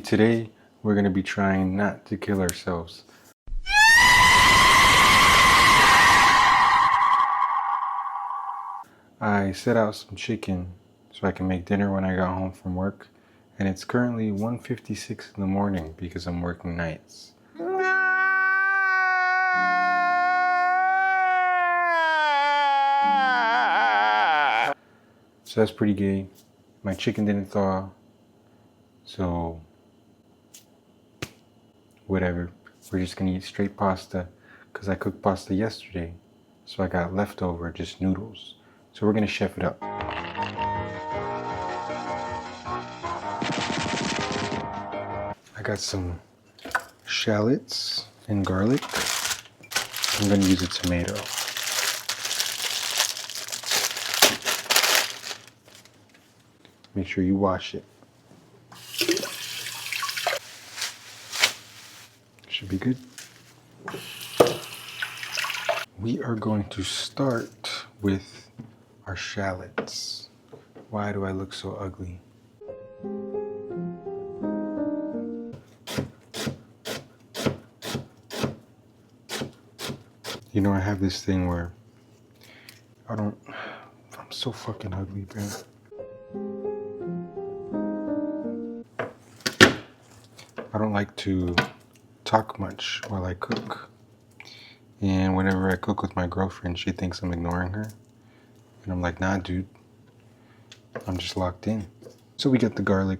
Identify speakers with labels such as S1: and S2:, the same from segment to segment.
S1: Today, we're going to be trying not to kill ourselves. I set out some chicken so I can make dinner when I got home from work, and it's currently 1:56 in the morning because I'm working nights. So that's pretty gay. My chicken didn't thaw, so whatever. We're just gonna eat straight pasta because I cooked pasta yesterday, so I got leftover, just noodles. So we're gonna chef it up. I got some shallots and garlic. I'm gonna use a tomato. Make sure you wash it. Should be good. We are going to start with our shallots. Why do I look so ugly? You know, I have this thing where I'm so fucking ugly, man. I don't like to talk much while I cook. And whenever I cook with my girlfriend, she thinks I'm ignoring her. And I'm like, nah, dude. I'm just locked in. So we got the garlic.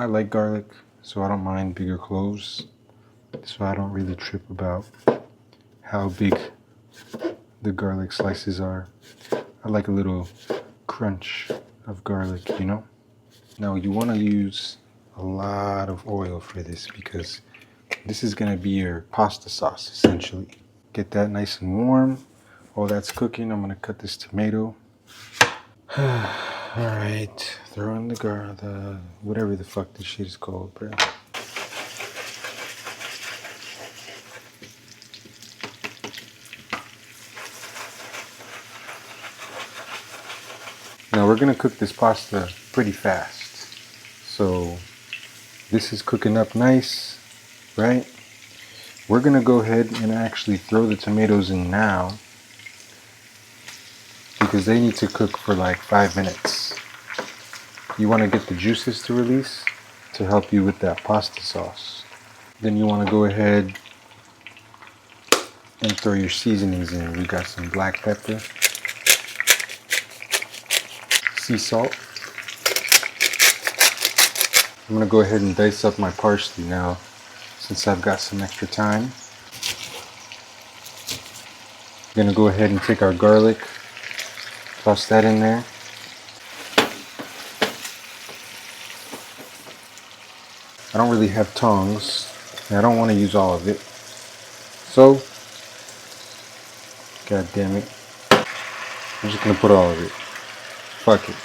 S1: I like garlic, so I don't mind bigger cloves. So I don't really trip about how big the garlic slices are. I like a little crunch of garlic, you know? Now you want to use a lot of oil for this because this is going to be your pasta sauce, essentially. Get that nice and warm. While that's cooking, I'm going to cut this tomato. Alright, throw in the whatever the fuck this shit is called, bro. Now we're going to cook this pasta pretty fast. So this is cooking up nice, right? We're going to go ahead and actually throw the tomatoes in now because they need to cook for like 5 minutes. You want to get the juices to release to help you with that pasta sauce. Then you want to go ahead and throw your seasonings in. We got some black pepper, sea salt. I'm going to go ahead and dice up my parsley now since I've got some extra time. We're going to go ahead and take our garlic, toss that in there. I don't really have tongs, and I don't want to use all of it. So, god damn it, I'm just going to put all of it. Fuck it.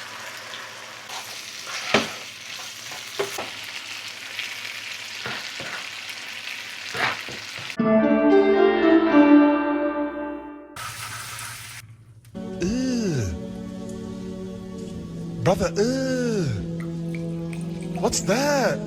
S2: Brother, what's that?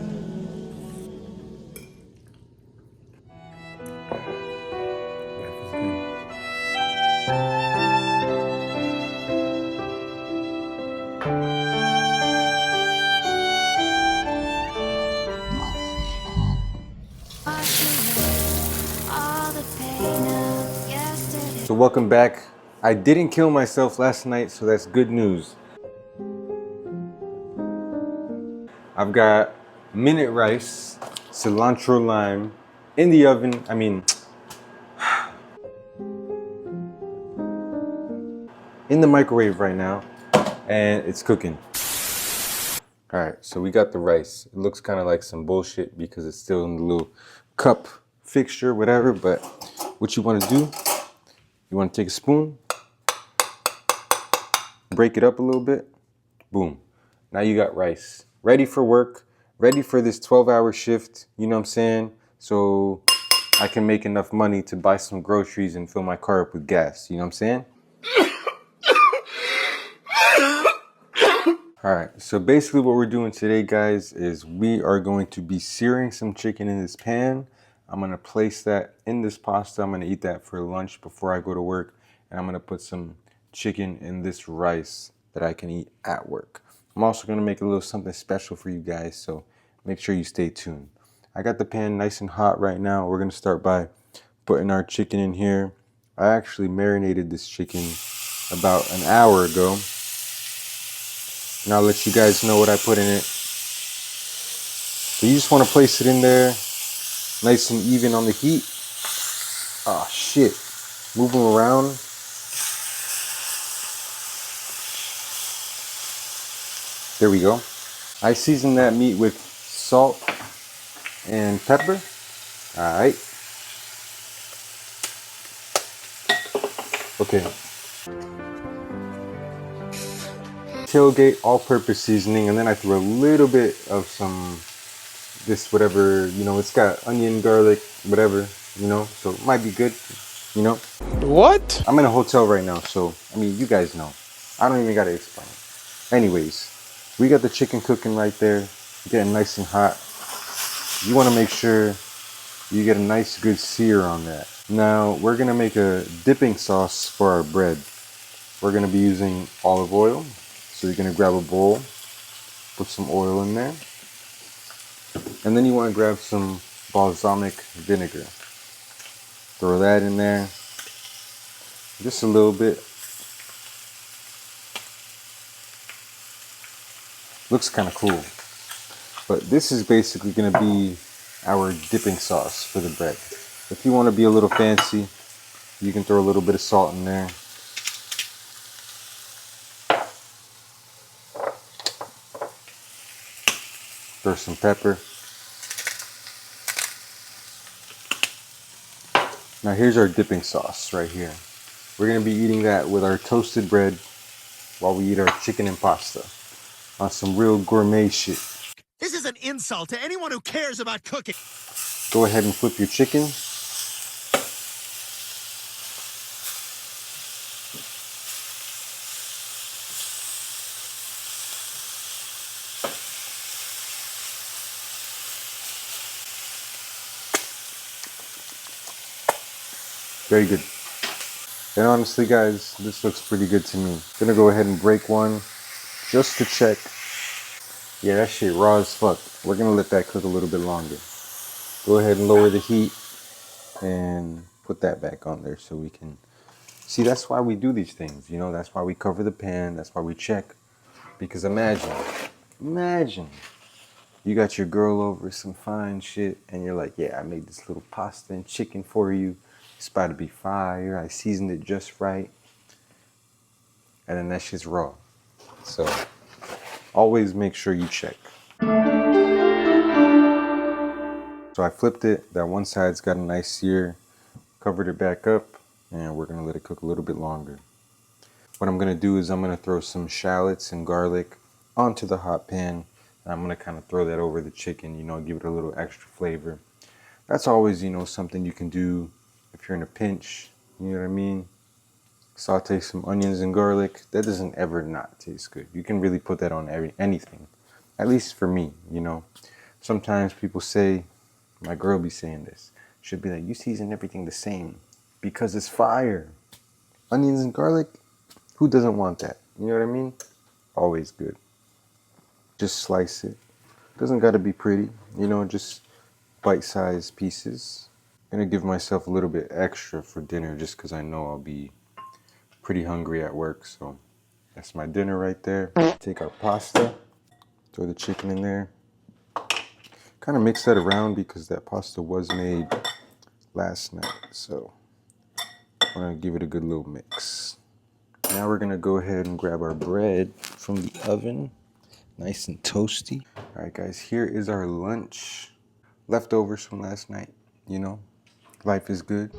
S1: So welcome back. I didn't kill myself last night, so that's good news. I've got minute rice, cilantro lime in the oven. In the microwave right now, and it's cooking. All right, so we got the rice. It looks kind of like some bullshit because it's still in the little cup fixture, whatever, but what you want to do, you want to take a spoon, break it up a little bit, boom. Now you got rice. Ready for work, ready for this 12-hour shift, you know what I'm saying? So I can make enough money to buy some groceries and fill my car up with gas, you know what I'm saying? All right, so basically what we're doing today, guys, is we are going to be searing some chicken in this pan. I'm gonna place that in this pasta. I'm gonna eat that for lunch before I go to work. And I'm gonna put some chicken in this rice that I can eat at work. I'm also gonna make a little something special for you guys, so make sure you stay tuned. I got the pan nice and hot right now. We're gonna start by putting our chicken in here. I actually marinated this chicken about an hour ago. And I'll let you guys know what I put in it. So you just want to place it in there, nice and even on the heat. Oh shit. Move them around. There we go. I seasoned that meat with salt and pepper. Alright. Okay. Tailgate all-purpose seasoning, and then I threw a little bit of this whatever, it's got onion, garlic, whatever, so it might be good,
S2: What?
S1: I'm in a hotel right now, so, you guys know. I don't even gotta explain. Anyways, we got the chicken cooking right there, getting nice and hot. You wanna make sure you get a nice good sear on that. Now, we're gonna make a dipping sauce for our bread. We're gonna be using olive oil. So you're gonna grab a bowl, put some oil in there, and then you wanna grab some balsamic vinegar. Throw that in there, just a little bit. Looks kind of cool. But this is basically gonna be our dipping sauce for the bread. If you wanna be a little fancy, you can throw a little bit of salt in there. Throw some pepper. Now here's our dipping sauce right here. We're gonna be eating that with our toasted bread while we eat our chicken and pasta on some real gourmet shit.
S3: This is an insult to anyone who cares about cooking.
S1: Go ahead and flip your chicken. Very good. And honestly, guys, this looks pretty good to me. Gonna go ahead and break one just to check. Yeah, that shit raw as fuck. We're gonna let that cook a little bit longer. Go ahead and lower the heat and put that back on there so we can see. That's why we do these things, that's why we cover the pan, that's why we check. Because imagine you got your girl over some fine shit and you're like, yeah, I made this little pasta and chicken for you. It's about to be fire. I seasoned it just right. And then that shit's raw. So always make sure you check. So I flipped it. That one side's got a nice sear. Covered it back up. And we're going to let it cook a little bit longer. What I'm going to do is I'm going to throw some shallots and garlic onto the hot pan. And I'm going to kind of throw that over the chicken, give it a little extra flavor. That's always, something you can do if you're in a pinch. You know what I mean? Saute some onions and garlic. That doesn't ever not taste good. You can really put that on anything. At least for me, Sometimes people say, my girl be saying this. She'll be like, you season everything the same because it's fire. Onions and garlic, who doesn't want that? You know what I mean? Always good. Just slice it. Doesn't got to be pretty, just bite-sized pieces. I'm gonna give myself a little bit extra for dinner just because I know I'll be pretty hungry at work. So that's my dinner right there. Take our pasta, throw the chicken in there. Kind of mix that around because that pasta was made last night. So I'm gonna give it a good little mix. Now we're gonna go ahead and grab our bread from the oven. Nice and toasty. All right, guys, here is our lunch. Leftovers from last night, Life is good.